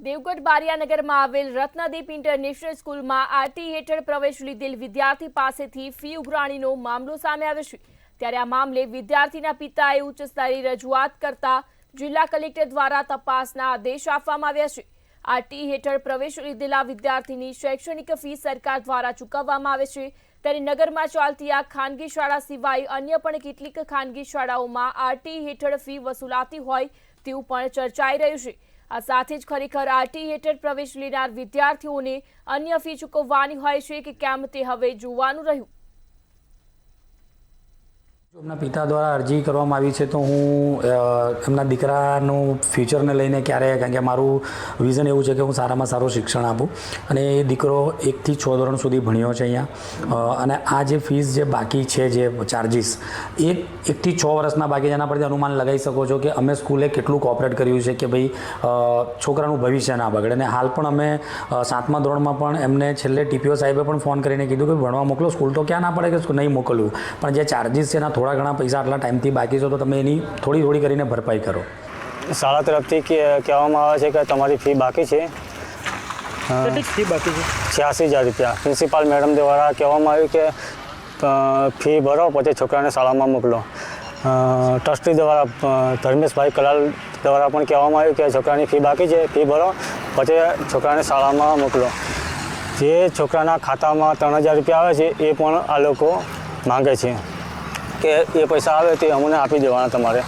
દેવગઢ બારિયાનગરમાં આવેલ રત્નદીપ ઇન્ટરનેશનલ સ્કૂલમાં આરટી હેઠળ પ્રવેશ લીધેલ વિદ્યાર્થી પાસેથી ફી ઉઘરાણીનો મામલો સામે આવ્યો છે। ત્યારે આ મામલે વિદ્યાર્થીના પિતાએ ઉચ્ચ સ્તરીય રજૂઆત કરતા જિલ્લા કલેક્ટર દ્વારા તપાસના આદેશ આપવામાં આવ્યા છે। આરટી હેઠળ પ્રવેશ લીધેલા વિદ્યાર્થીની શૈક્ષણિક ફી સરકાર દ્વારા ચૂકવવામાં આવે છે। ત્યારે નગરમાં ચાલતી આ ખાનગી શાળા સિવાય અન્ય પણ કેટલીક ખાનગી શાળાઓમાં આરટી હેઠળ ફી વસૂલાતી હોય તેવું પણ ચર્ચાઈ રહ્યું છે। આ સાથે જ ખરેખર આરટી હેઠળ પ્રવેશ લેનાર વિદ્યાર્થીઓને અન્ય ફી ચૂકવવાની હોય છે કે કેમ તે હવે જોવાનું રહ્યું। એમના પિતા દ્વારા અરજી કરવામાં આવી છે તો હું એમના દીકરાનું ફ્યુચરને લઈને કારણ કે મારું વિઝન એવું છે કે હું સારામાં સારું શિક્ષણ આપું અને એ દીકરો 1 થી 6 ધોરણ સુધી ભણ્યો છે અહીંયા અને આ જે ફીસ જે બાકી છે જે ચાર્જિસ 1 થી 6 વર્ષના બાકી એના પરથી અનુમાન લગાવી શકો છો કે અમે સ્કૂલે કેટલું કોઓપરેટ કર્યું છે કે ભાઈ છોકરાનું ભવિષ્ય ના બગડે। અને હાલ પણ અમે 7મા ધોરણમાં પણ એમને છેલ્લે ટીપીઓ સાહેબે પણ ફોન કરીને કીધું કે ભણવા મોકલો, સ્કૂલ તો ક્યાં ના પડે કે નહીં મોકલવું, પણ જે ચાર્જિસ છે એના થોડા ઘણા પૈસા આટલા ટાઈમથી બાકી છે તો તમે એની થોડી કરીને ભરપાઈ કરો। શાળા તરફથી કહેવામાં આવે છે કે તમારી ફી બાકી છે। કેટલી ફી બાકી છે? 86,000 રૂપિયા। પ્રિન્સિપાલ મેડમ દ્વારા કહેવામાં આવ્યું કે ફી ભરો પછી છોકરાને શાળામાં મોકલો। ટ્રસ્ટી દ્વારા ધર્મેશભાઈ કલાલ દ્વારા પણ કહેવામાં આવ્યું કે છોકરાની ફી બાકી છે, ફી ભરો પછી છોકરાને શાળામાં મોકલો। જે છોકરાના ખાતામાં 3,000 રૂપિયા આવે છે એ પણ આ લોકો માંગે છે કે એ પૈસા આવે તે અમને આપી દેવાના તમારે।